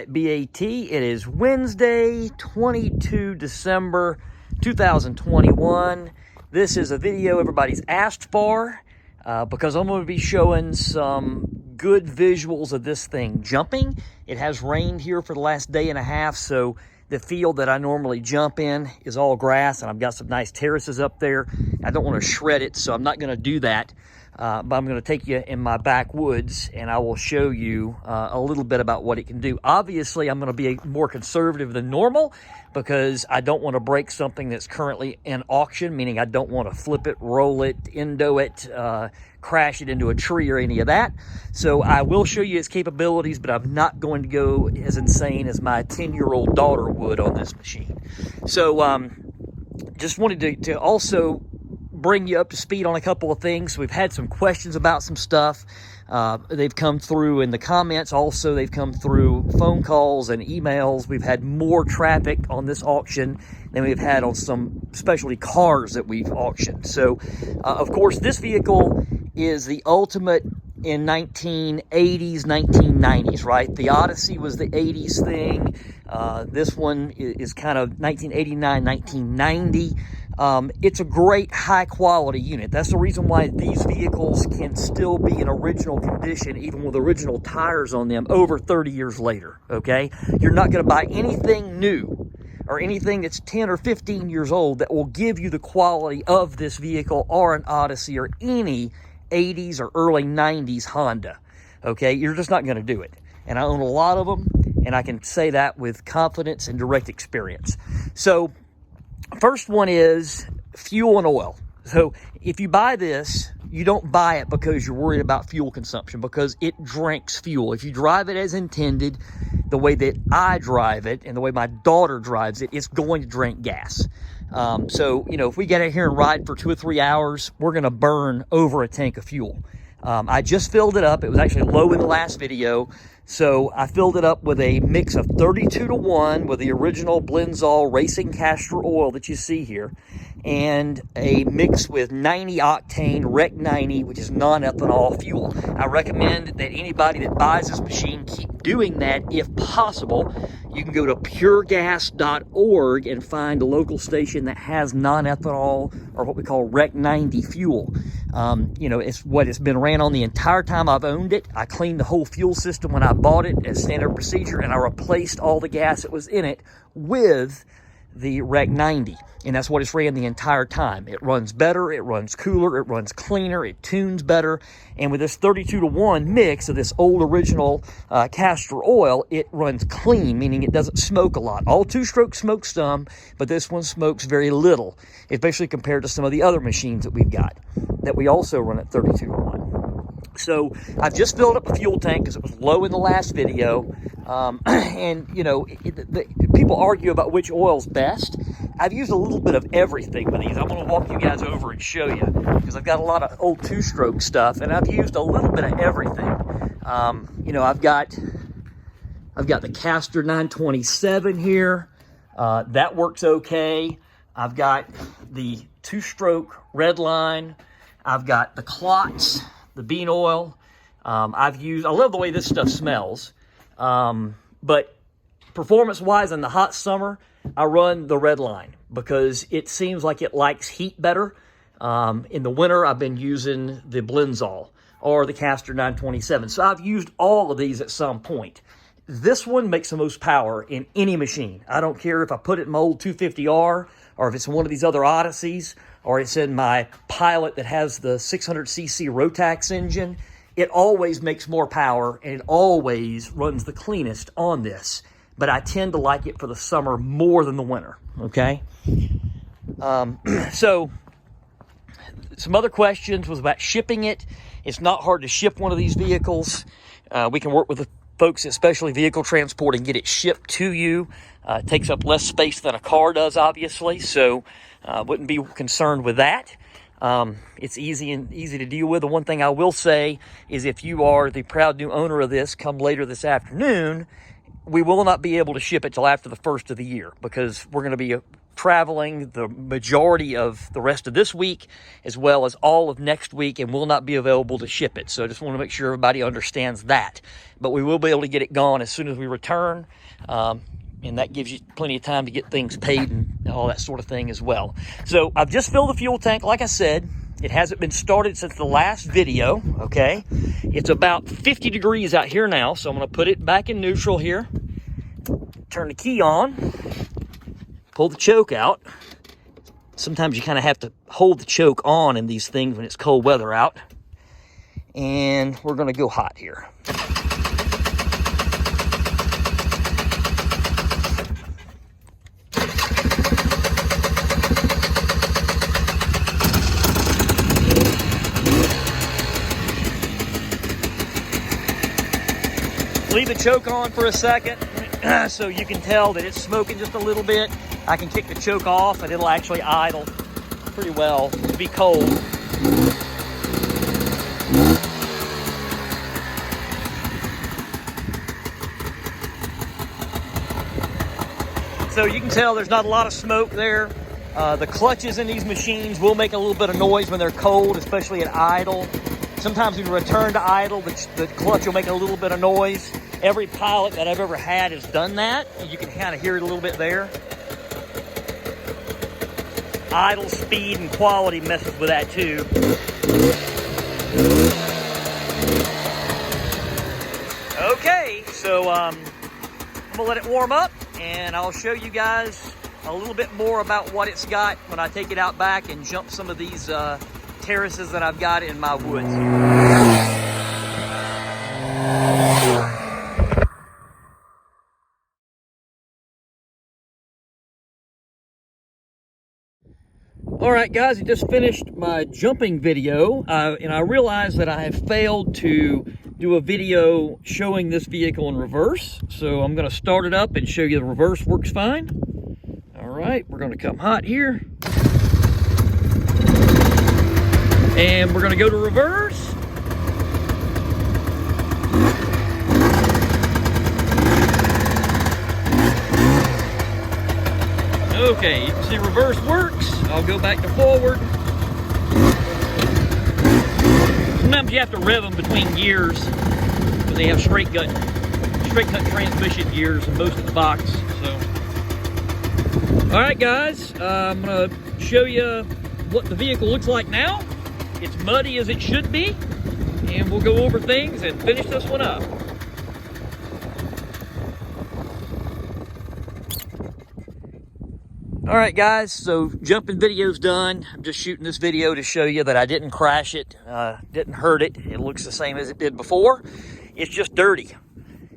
BAT. It is Wednesday, 22 December 2021. This is a video everybody's asked for because I'm going to be showing some good visuals of this thing jumping. It has rained here for the last day and a half, so the field that I normally jump in is all grass, and I've got some nice terraces up there. I don't want to shred it, so I'm not going to do that. But I'm going to take you in my backwoods, and I will show you a little bit about what it can do. Obviously, I'm going to be more conservative than normal because I don't want to break something that's currently in auction, meaning I don't want to flip it, roll it, endo it, crash it into a tree or any of that. So I will show you its capabilities, but I'm not going to go as insane as my 10-year-old daughter would on this machine. So just wanted to also bring you up to speed on a couple of things. We've had some questions about some stuff. They've come through in the comments. Also, they've come through phone calls and emails. We've had more traffic on this auction than we've had on some specialty cars that we've auctioned. So, of course, this vehicle is the ultimate in 1980s, 1990s, right? The Odyssey was the 80s thing. This one is kind of 1989, 1990. It's a great high quality unit. That's the reason why these vehicles can still be in original condition, even with original tires on them over 30 years later, okay? You're not gonna buy anything new or anything that's 10 or 15 years old that will give you the quality of this vehicle or an Odyssey or any 80s or early 90s Honda, okay? You're just not gonna do it. And I own a lot of them, and I can say that with confidence and direct experience. So, first one is fuel and oil. So if you buy this, you don't buy it because you're worried about fuel consumption, because it drinks fuel. If you drive it as intended, the way that I drive it and the way my daughter drives it, it's going to drink gas. So, you know, if we get out here and ride for 2 or 3 hours, we're going to burn over a tank of fuel. I just filled it up. It was actually low in the last video. So I filled it up with a mix of 32-to-1 with the original Blendzall racing castor oil that you see here, and a mix with 90 octane Rec 90, which is non-ethanol fuel. I recommend that anybody that buys this machine keep doing that if possible. You can go to puregas.org and find a local station that has non-ethanol, or what we call Rec 90 fuel. You know, it's been ran on the entire time I've owned it. I cleaned the whole fuel system when I bought it as standard procedure, and I replaced all the gas that was in it with the Rec 90, and that's what it's ran the entire time. It runs better, it runs cooler, it runs cleaner, it tunes better, and with this 32-to-1 mix of this old original castor oil, it runs clean, meaning it doesn't smoke a lot. All two-stroke smoke some, but this one smokes very little, especially compared to some of the other machines that we've got that we also run at 32-to-1. So I've just filled up the fuel tank because it was low in the last video. And, you know, people argue about which oil's best. I've used a little bit of everything with these. I'm going to walk you guys over and show you because I've got a lot of old two-stroke stuff, and I've used a little bit of everything. You know, I've got the Castor 927 here. That works okay. I've got the two-stroke Redline. I've got the Klotz, the bean oil. I love the way this stuff smells. But performance-wise in the hot summer, I run the Redline because it seems like it likes heat better. In the winter, I've been using the Blendzall or the Castor 927. So I've used all of these at some point. This one makes the most power in any machine. I don't care if I put it in my old 250R or if it's in one of these other Odysseys or it's in my Pilot that has the 600cc Rotax engine. It always makes more power, and it always runs the cleanest on this. But I tend to like it for the summer more than the winter, okay? So, some other questions was about shipping it. It's not hard to ship one of these vehicles. We can work with the folks at Specialty Vehicle Transport and get it shipped to you. It takes up less space than a car does, obviously, so wouldn't be concerned with that. It's easy to deal with. The one thing I will say is if you are the proud new owner of this come later this afternoon, we will not be able to ship it till after the first of the year because we're going to be traveling the majority of the rest of this week, as well as all of next week, and will not be available to ship it. So I just want to make sure everybody understands that. But we will be able to get it gone as soon as we return. And that gives you plenty of time to get things paid and all that sort of thing as well. So I've just filled the fuel tank. Like I said, it hasn't been started since the last video, okay? It's about 50 degrees out here now, so I'm gonna put it back in neutral here. Turn the key on, pull the choke out. Sometimes you kind of have to hold the choke on in these things when it's cold weather out. And we're gonna go hot here. Leave the choke on for a second so you can tell that it's smoking just a little bit. I can kick the choke off and it'll actually idle pretty well to be cold. So you can tell there's not a lot of smoke there. The clutches in these machines will make a little bit of noise when they're cold, especially at idle. Sometimes when you return to idle, the clutch will make a little bit of noise. Every pilot that I've ever had has done that. You can kind of hear it a little bit there. Idle speed and quality messes with that too. Okay, so I'm gonna let it warm up and I'll show you guys a little bit more about what it's got when I take it out back and jump some of these terraces that I've got in my woods. All right, guys, I just finished my jumping video, and I realized that I have failed to do a video showing this vehicle in reverse. So I'm going to start it up and show you the reverse works fine. All right, we're going to come hot here. And we're going to go to reverse. Okay, you can see reverse works. I'll go back to forward. Sometimes you have to rev them between gears because they have straight cut transmission gears in most of the box. So, all right, guys, I'm gonna show you what the vehicle looks like now. It's muddy as it should be, and we'll go over things and finish this one up. All right, guys, so jumping video's done. I'm just shooting this video to show you that I didn't crash it, didn't hurt it. It looks the same as it did before. It's just dirty,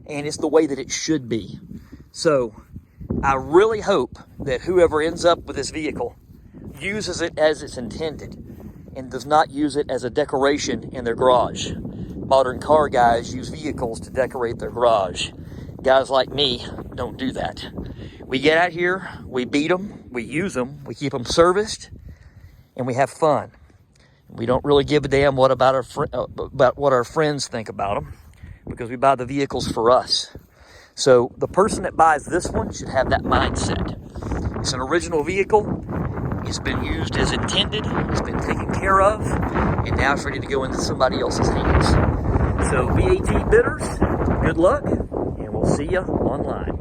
and it's the way that it should be. So I really hope that whoever ends up with this vehicle uses it as it's intended and does not use it as a decoration in their garage. Modern car guys use vehicles to decorate their garage. Guys like me don't do that. We get out here, we beat them, we use them, we keep them serviced, and we have fun. We don't really give a damn about what our friends think about them, because we buy the vehicles for us. So the person that buys this one should have that mindset. It's an original vehicle. It's been used as intended. It's been taken care of, and now it's ready to go into somebody else's hands. So VAT bidders, good luck, and we'll see you online.